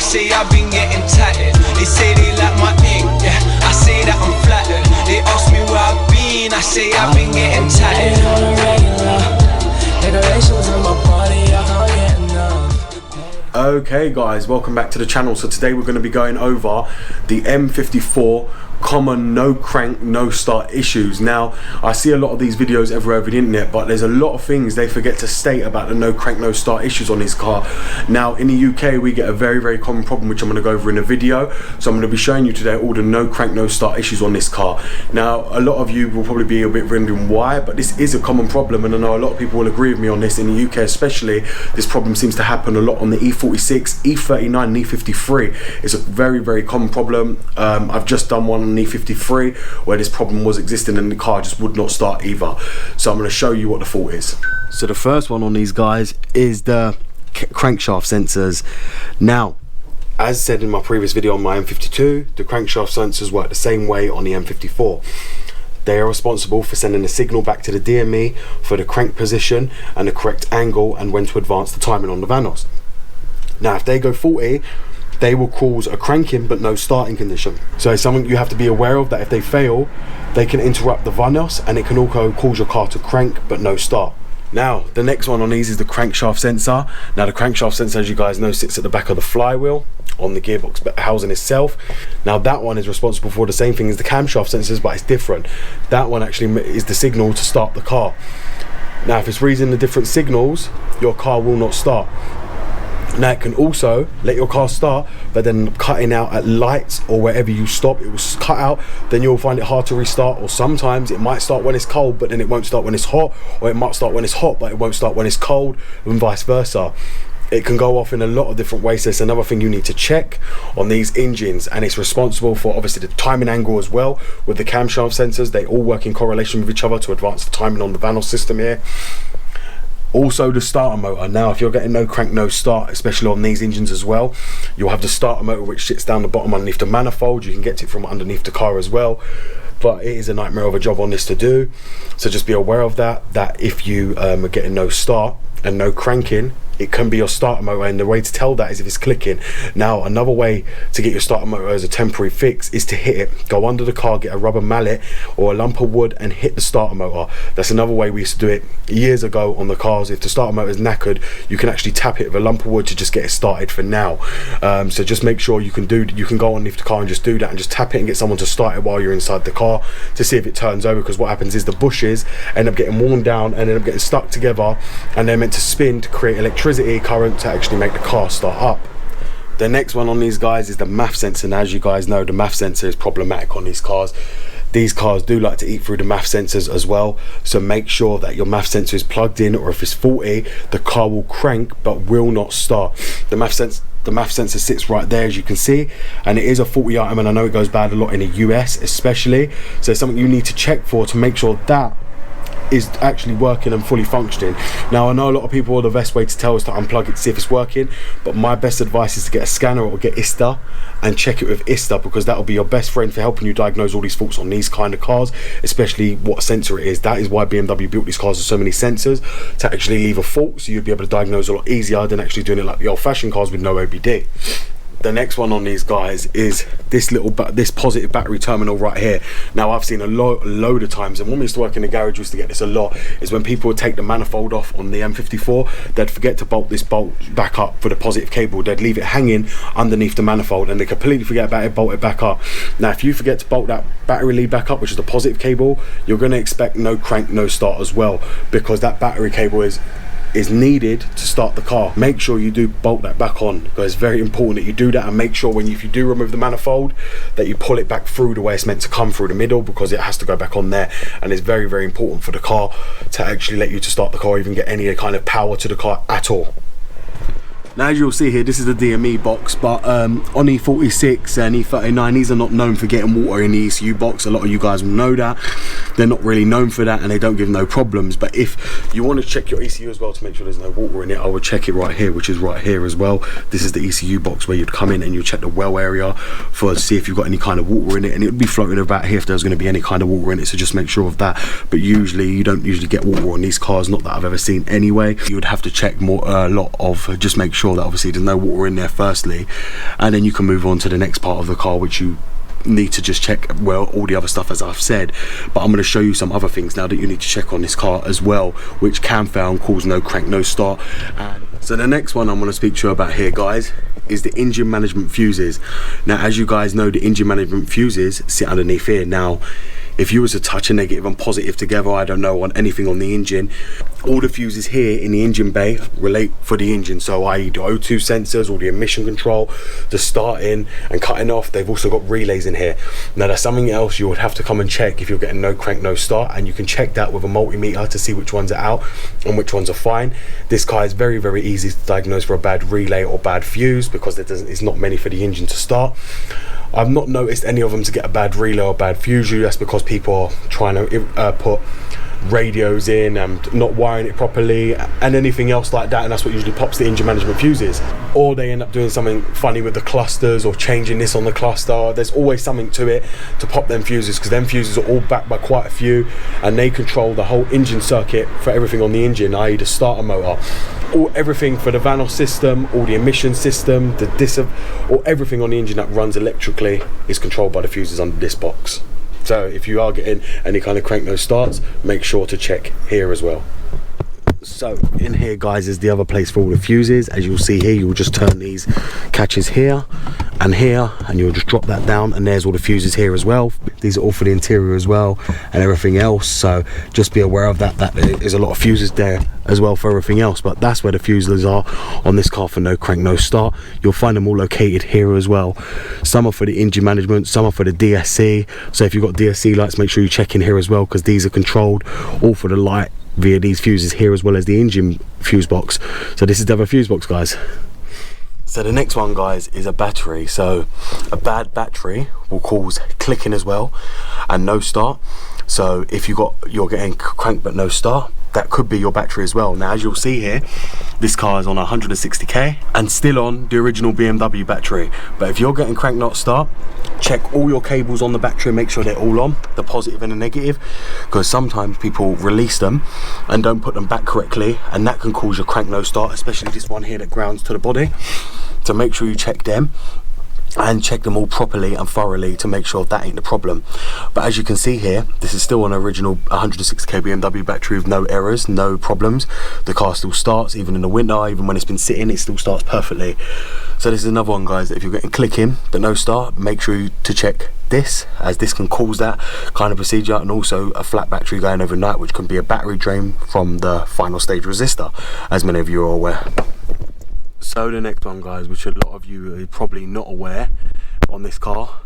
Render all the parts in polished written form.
say I've been getting tatted. They say they like my ink, yeah, I say that I'm flattered. They ask me where I've been, I say I've been getting tatted. On a regular, decorations on my body, I can't get enough. Okay guys, welcome back to the channel. So today we're going to be going over the M54 common no crank no start issues. Now I see a lot of these videos everywhere over the internet, but there's a lot of things they forget to state about the no crank no start issues on this car. Now in the UK we get a very common problem, which I'm going to go over in a video. So I'm going to be showing you today all the no crank no start issues on this car. Now a lot of you will probably be a bit wondering why, but this is a common problem, and I know a lot of people will agree with me on this. In the UK especially, this problem seems to happen a lot on the E46, E39 and E53. It's a very common problem. I've just done one on the E53 where this problem was existing and the car just would not start either. So I'm going to show you what the fault is. So the first one on these guys is the crankshaft sensors. Now, as said in my previous video on my M52, the crankshaft sensors work the same way on the M54. They are responsible for sending a signal back to the DME for the crank position and the correct angle and when to advance the timing on the vanos. Now if they go faulty, they will cause a cranking but no starting condition. So it's something you have to be aware of, that if they fail, they can interrupt the vanos and it can also cause your car to crank but no start. Now the next one on these is the crankshaft sensor. Now the crankshaft sensor, as you guys know, sits at the back of the flywheel on the gearbox housing itself. Now that one is responsible for the same thing as the camshaft sensors, but it's different. That one actually is the signal to start the car. Now if it's reading the different signals, your car will not start. Now it can also let your car start, but then cutting out at lights or wherever you stop, it will cut out, then you'll find it hard to restart. Or sometimes it might start when it's cold but then it won't start when it's hot, or it might start when it's hot but it won't start when it's cold, and vice versa. It can go off in a lot of different ways. So it's another thing you need to check on these engines, and it's responsible for obviously the timing angle as well. With the camshaft sensors, they all work in correlation with each other to advance the timing on the vanos system here. Also the starter motor. Now if you're getting no crank no start, especially on these engines as well, you'll have the starter motor which sits down the bottom underneath the manifold. You can get it from underneath the car as well, but it is a nightmare of a job on this to do. So just be aware of that if you are getting no start and no cranking, it can be your starter motor, and the way to tell that is if it's clicking. Now another way to get your starter motor as a temporary fix is to hit it. Go under the car, get a rubber mallet or a lump of wood and hit the starter motor. That's another way we used to do it years ago on the cars. If the starter motor is knackered, you can actually tap it with a lump of wood to just get it started for now. So just make sure you can go underneath the car and just do that, and just tap it and get someone to start it while you're inside the car to see if it turns over, because what happens is the bushes end up getting worn down and end up getting stuck together, and they're meant to spin to create electricity current to actually make the car start up. The next one on these guys is the MAF sensor. Now as you guys know, the MAF sensor is problematic on these cars. These cars do like to eat through the MAF sensors as well, so make sure that your MAF sensor is plugged in, or if it's faulty, the car will crank but will not start. The MAF sensor sits right there, as you can see, and it is a faulty item, and I know it goes bad a lot in the US especially, so it's something you need to check for to make sure that is actually working and fully functioning. Now I know a lot of people, the best way to tell is to unplug it to see if it's working, but my best advice is to get a scanner or get ISTA and check it with ISTA, because that will be your best friend for helping you diagnose all these faults on these kind of cars, especially what sensor it is. That is why BMW built these cars with so many sensors, to actually leave a fault so you'd be able to diagnose a lot easier than actually doing it like the old-fashioned cars with no OBD. The next one on these guys is this positive battery terminal right here. Now I've seen a load of times, and when we used to work in the garage, we used to get this a lot, is when people would take the manifold off on the M54, they'd forget to bolt this bolt back up for the positive cable. They'd leave it hanging underneath the manifold and they completely forget about it, bolt it back up. Now if you forget to bolt that battery lead back up, which is the positive cable, you're going to expect no crank no start as well, because that battery cable is needed to start the car. Make sure you do bolt that back on, because it's very important that you do that, and make sure if you do remove the manifold that you pull it back through the way it's meant to come, through the middle, because it has to go back on there, and it's very important for the car to actually let you to start the car, even get any kind of power to the car at all. Now as you'll see here, this is the DME box, but on E46 and E39, these are not known for getting water in the ECU box. A lot of you guys will know that. They're not really known for that, and they don't give no problems. But if you want to check your ECU as well to make sure there's no water in it, I would check it right here, which is right here as well. This is the ECU box where you'd come in and you check the well area to see if you've got any kind of water in it, and it would be floating about here if there's going to be any kind of water in it, so just make sure of that. But usually you don't usually get water on these cars, not that I've ever seen anyway. You would have to check a lot of, just make sure sure that obviously there's no water in there firstly, and then you can move on to the next part of the car, which you need to just check, well, all the other stuff as I've said. But I'm going to show you some other things now that you need to check on this car as well, which can fail and cause no crank, no start. And so the next one I'm going to speak to you about here, guys, is the engine management fuses. Now, as you guys know, the engine management fuses sit underneath here. Now, if you was to touch a negative and positive together, I don't know, on anything on the engine, all the fuses here in the engine bay relate for the engine. So i.e. the O2 sensors, all the emission control, the starting and cutting off, they've also got relays in here. Now, that's something else you would have to come and check if you're getting no crank, no start, and you can check that with a multimeter to see which ones are out and which ones are fine. This car is very, very easy to diagnose for a bad relay or bad fuse, because it's not many for the engine to start. I've not noticed any of them to get a bad relay or bad fuse. That's because people are trying to put radios in and not wiring it properly and anything else like that, and that's what usually pops the engine management fuses. Or they end up doing something funny with the clusters or changing this on the cluster. There's always something to it to pop them fuses, because them fuses are all backed by quite a few, and they control the whole engine circuit for everything on the engine, i.e. the starter motor, everything for the Vanos system, all the emission system, the or everything on the engine that runs electrically is controlled by the fuses under this box. So if you are getting any kind of crank no starts, make sure to check here as well. So in here, guys, is the other place for all the fuses. As you'll see here, you'll just turn these catches here and here, and you'll just drop that down, and there's all the fuses here as well. These are all for the interior as well and everything else, so just be aware of that. That is a lot of fuses there as well for everything else, but that's where the fuses are on this car for no crank, no start. You'll find them all located here as well. Some are for the engine management, some are for the DSC. So if you've got DSC lights, make sure you check in here as well, because these are controlled all for the light via these fuses here, as well as the engine fuse box. So this is the other fuse box, guys. So the next one, guys, is a battery. So a bad battery will cause clicking as well and no start. So if you're getting crank but no start, that could be your battery as well. Now, as you'll see here, this car is on 160k and still on the original BMW battery. But if you're getting crank not start, check all your cables on the battery and make sure they're all on, the positive and the negative, because sometimes people release them and don't put them back correctly, and that can cause your crank no start, especially this one here that grounds to the body. So make sure you check them and check them all properly and thoroughly to make sure that ain't the problem. But as you can see here, this is still an original 160k BMW battery with no errors, no problems. The car still starts even in the winter, even when it's been sitting, it still starts perfectly. So this is another one, guys, that if you're getting clicking but no start, make sure to check this, as this can cause that kind of procedure, and also a flat battery going overnight, which can be a battery drain from the final stage resistor, as many of you are aware. So the next one, guys, which a lot of you are probably not aware on this car,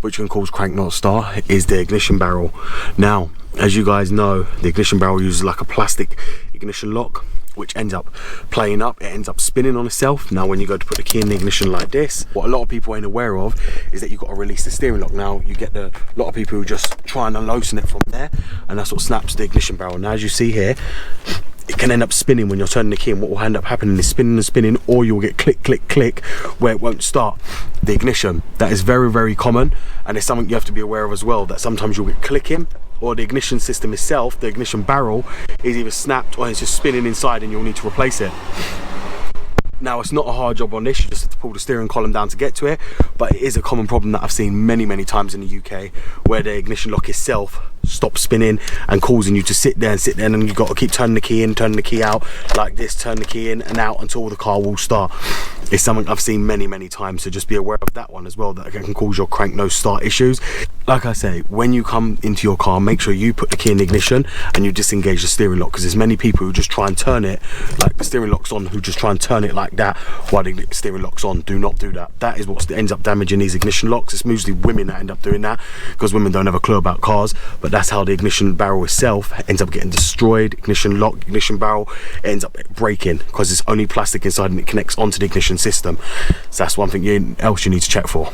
which can cause crank not start, is the ignition barrel. Now, as you guys know, the ignition barrel uses like a plastic ignition lock, which ends up playing up, it ends up spinning on itself. Now when you go to put the key in the ignition like this, what a lot of people ain't aware of is that you've got to release the steering lock. Now you get a lot of people who just try and unloosen it from there, and that's what snaps the ignition barrel. Now as you see here, it can end up spinning when you're turning the key, and what will end up happening is spinning and spinning, or you'll get click, click, click, where it won't start the ignition. That is very, very common, and it's something you have to be aware of as well, that sometimes you'll get clicking, or the ignition system itself, the ignition barrel, is either snapped or it's just spinning inside and you'll need to replace it. Now, it's not a hard job on this, you just have to pull the steering column down to get to it, but it is a common problem that I've seen many, many times in the UK, where the ignition lock itself stops spinning and causing you to sit there, and you've got to keep turning the key in, turning the key out, like this, turn the key in and out until the car will start. It's something I've seen many, many times, so just be aware of that one as well, that can cause your crank no start issues. Like I say, when you come into your car, make sure you put the key in the ignition and you disengage the steering lock, because there's many people who just try and turn it, like the steering lock's on, who just try and turn it like that while the steering lock's on. Do not do that. That is what ends up damaging these ignition locks. It's mostly women that end up doing that, because women don't have a clue about cars, but that's how the ignition barrel itself ends up getting destroyed. Ignition lock, ignition barrel, it ends up breaking because it's only plastic inside and it connects onto the ignition system. So that's one thing else you need to check for.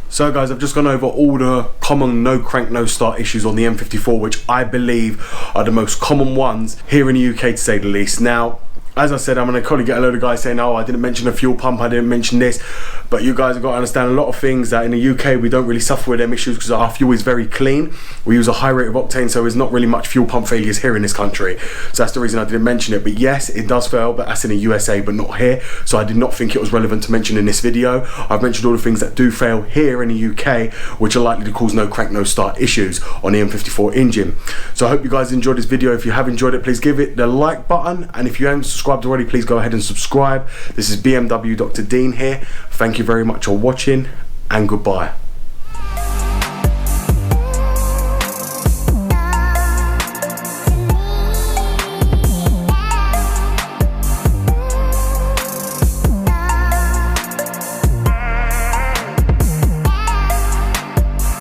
So guys, I've just gone over all the common no crank no start issues on the M54, which I believe are the most common ones here in the UK, to say the least. Now, as I said, I'm going to probably get a load of guys saying, oh, I didn't mention a fuel pump, I didn't mention this, but you guys have got to understand a lot of things that in the UK we don't really suffer with them issues because our fuel is very clean. We use a high rate of octane, so there's not really much fuel pump failures here in this country. So that's the reason I didn't mention it. But yes, it does fail, but that's in the USA, but not here. So I did not think it was relevant to mention in this video. I've mentioned all the things that do fail here in the UK, which are likely to cause no crank, no start issues on the M54 engine. So I hope you guys enjoyed this video. If you have enjoyed it, please give it the like button, and if you haven't subscribed already, please go ahead and subscribe. This is BMW Dr. Dean here. Thank you very much for watching, and goodbye.